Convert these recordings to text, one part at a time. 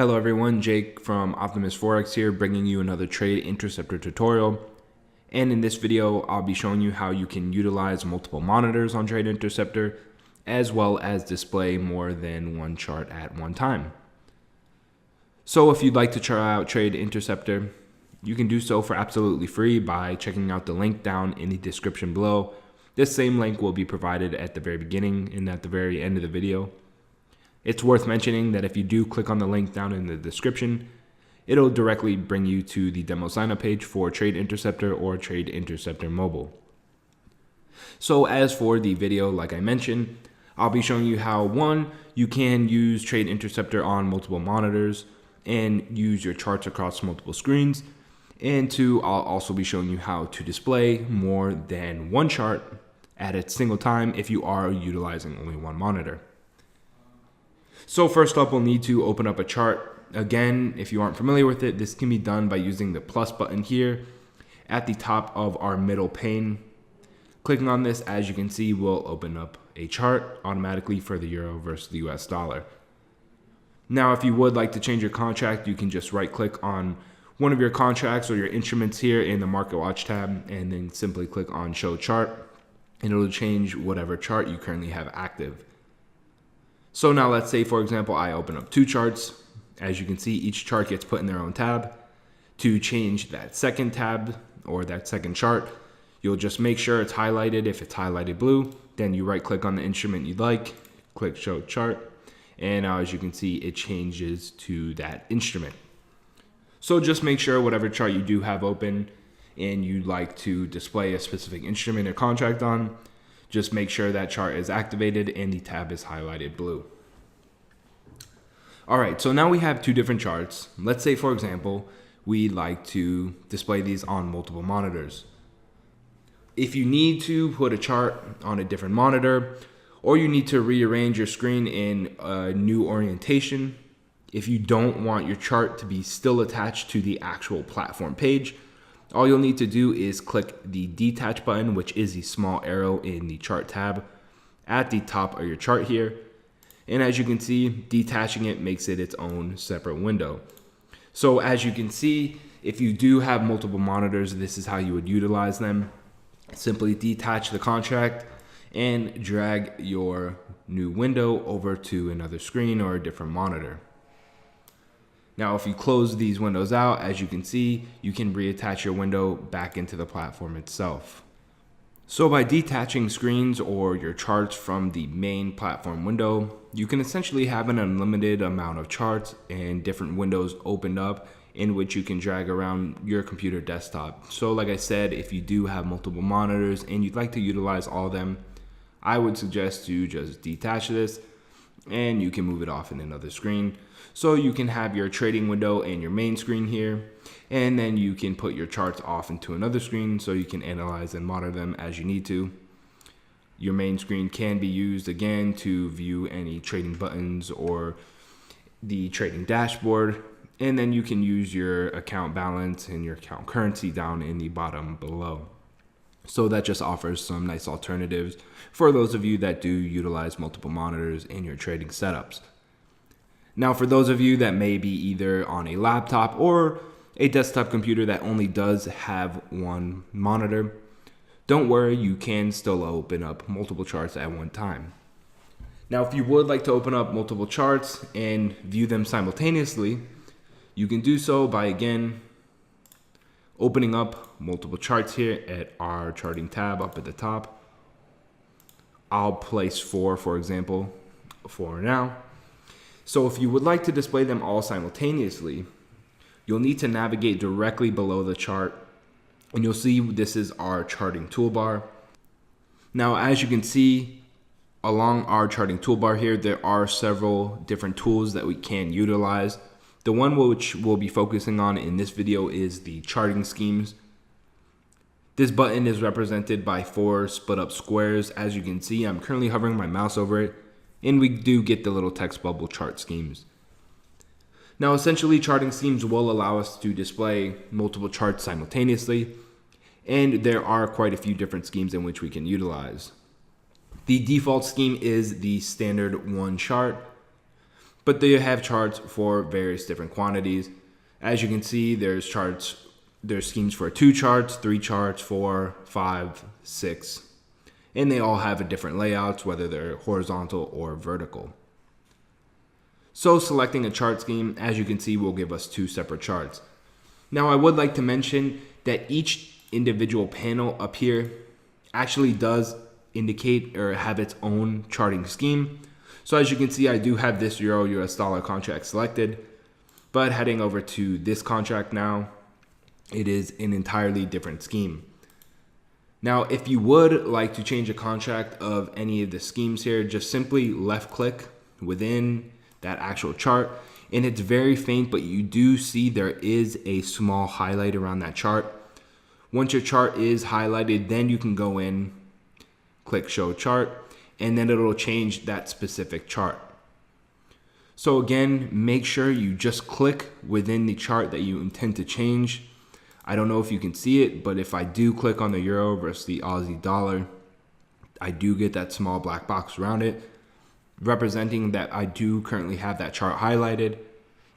Hello everyone, Jake from Optimus Forex here, bringing you another Trade Interceptor tutorial. And in this video, I'll be showing you how you can utilize multiple monitors on Trade Interceptor, as well as display more than one chart at one time. So if you'd like to try out Trade Interceptor, you can do so for absolutely free by checking out the link down in the description below. This same link will be provided at the very beginning and at the very end of the video. It's worth mentioning that if you do click on the link down in the description, it'll directly bring you to the demo sign up page for Trade Interceptor or Trade Interceptor Mobile. So as for the video, like I mentioned, I'll be showing you how, one, you can use Trade Interceptor on multiple monitors and use your charts across multiple screens. And two, I'll also be showing you how to display more than one chart at a single time if you are utilizing only one monitor. So first up, we'll need to open up a chart. Again, if you aren't familiar with it, this can be done by using the plus button here at the top of our middle pane. Clicking on this, as you can see, will open up a chart automatically for the euro versus the US dollar. Now, if you would like to change your contract, you can just right click on one of your contracts or your instruments here in the Market Watch tab and then simply click on Show Chart, and it'll change whatever chart you currently have active. So now let's say, for example, I open up two charts. As you can see, each chart gets put in their own tab. To change that second tab or that second chart, you'll just make sure it's highlighted. If it's highlighted blue, then you right click on the instrument you'd like, click Show Chart, and now as you can see, it changes to that instrument. So just make sure whatever chart you do have open and you'd like to display a specific instrument or contract on, just make sure that chart is activated and the tab is highlighted blue. All right, so now we have two different charts. Let's say, for example, we'd like to display these on multiple monitors. If you need to put a chart on a different monitor, or you need to rearrange your screen in a new orientation, if you don't want your chart to be still attached to the actual platform page, all you'll need to do is click the detach button, which is the small arrow in the chart tab at the top of your chart here. And as you can see, detaching it makes it its own separate window. So as you can see, if you do have multiple monitors, this is how you would utilize them. Simply detach the contract and drag your new window over to another screen or a different monitor. Now, if you close these windows out, as you can see, you can reattach your window back into the platform itself. So by detaching screens or your charts from the main platform window, you can essentially have an unlimited amount of charts and different windows opened up in which you can drag around your computer desktop. So like I said, if you do have multiple monitors and you'd like to utilize all of them, I would suggest you just detach this and you can move it off in another screen. So you can have your trading window and your main screen here, and then you can put your charts off into another screen so you can analyze and monitor them as you need to. Your main screen can be used again to view any trading buttons or the trading dashboard, and then you can use your account balance and your account currency down in the bottom below. So that just offers some nice alternatives for those of you that do utilize multiple monitors in your trading setups. Now, for those of you that may be either on a laptop or a desktop computer that only does have one monitor, don't worry, you can still open up multiple charts at one time. Now, if you would like to open up multiple charts and view them simultaneously, you can do so by, again, opening up multiple charts here at our charting tab up at the top. I'll place 4, for example, for now. So if you would like to display them all simultaneously, you'll need to navigate directly below the chart, and you'll see this is our charting toolbar. Now, as you can see, along our charting toolbar here, there are several different tools that we can utilize. The one which we'll be focusing on in this video is the charting schemes. This button is represented by 4 split up squares. As you can see, I'm currently hovering my mouse over it, and we do get the little text bubble chart schemes. Now, essentially, charting schemes will allow us to display multiple charts simultaneously, and there are quite a few different schemes in which we can utilize. The default scheme is the standard one chart. but they have charts for various different quantities. As you can see, there's schemes for 2 charts, 3 charts, 4, 5, 6, and they all have a different layouts, whether they're horizontal or vertical. So selecting a chart scheme, as you can see, will give us 2 separate charts. Now I would like to mention that each individual panel up here actually does indicate or have its own charting scheme. So as you can see, I do have this Euro US dollar contract selected, but heading over to this contract now, it is an entirely different scheme. Now, if you would like to change a contract of any of the schemes here, just simply left click within that actual chart, and it's very faint, but you do see there is a small highlight around that chart. Once your chart is highlighted, then you can go in, click show chart, and then it'll change that specific chart. So again, make sure you just click within the chart that you intend to change. I don't know if you can see it, but if I do click on the euro versus the Aussie dollar, I do get that small black box around it, representing that I do currently have that chart highlighted,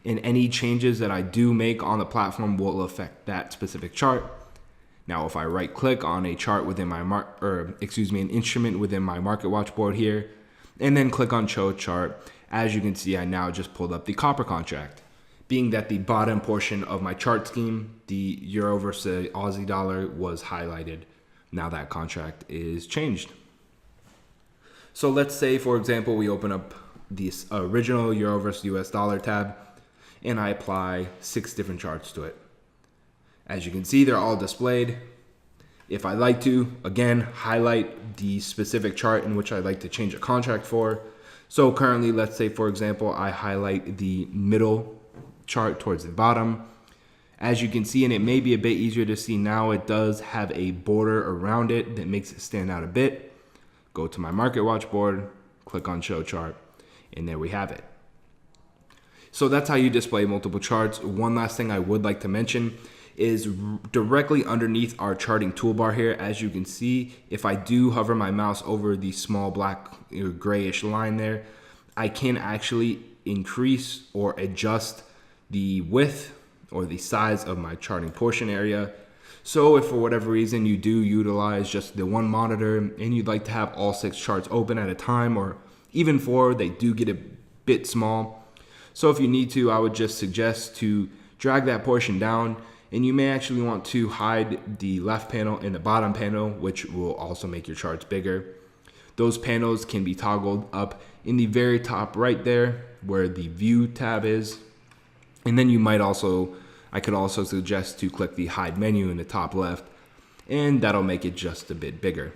and any changes that I do make on the platform will affect that specific chart. Now, if I right click on a chart within my an instrument within my market watch board here, and then click on show chart, as you can see, I now just pulled up the copper contract. Being that the bottom portion of my chart scheme, the euro versus Aussie dollar, was highlighted. Now that contract is changed. So let's say, for example, we open up this original euro versus US dollar tab, and I apply 6 different charts to it. As you can see, they're all displayed. If I like to, again, highlight the specific chart in which I'd like to change a contract for. So currently, let's say, for example, I highlight the middle chart towards the bottom. As you can see, and it may be a bit easier to see now, it does have a border around it that makes it stand out a bit. Go to my market watch board, click on show chart, and there we have it. So that's how you display multiple charts. One last thing I would like to mention is directly underneath our charting toolbar here. As you can see, if I do hover my mouse over the small black grayish line there, I can actually increase or adjust the width or the size of my charting portion area. So if for whatever reason you do utilize just the one monitor and you'd like to have all 6 charts open at a time, or even 4, they do get a bit small. So if you need to, I would just suggest to drag that portion down, and you may actually want to hide the left panel and the bottom panel, which will also make your charts bigger. Those panels can be toggled up in the very top right there where the view tab is. And then I could also suggest to click the hide menu in the top left, and that'll make it just a bit bigger.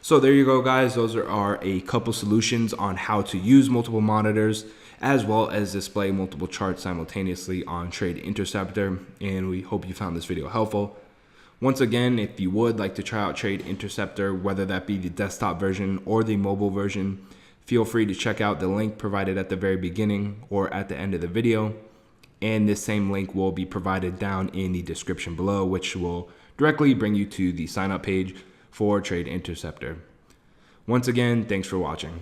So there you go, guys. Those are a couple solutions on how to use multiple monitors as well as display multiple charts simultaneously on Trade Interceptor, and we hope you found this video helpful. Once again, if you would like to try out Trade Interceptor, whether that be the desktop version or the mobile version, feel free to check out the link provided at the very beginning or at the end of the video. And this same link will be provided down in the description below, which will directly bring you to the sign up page for Trade Interceptor. Once again, thanks for watching.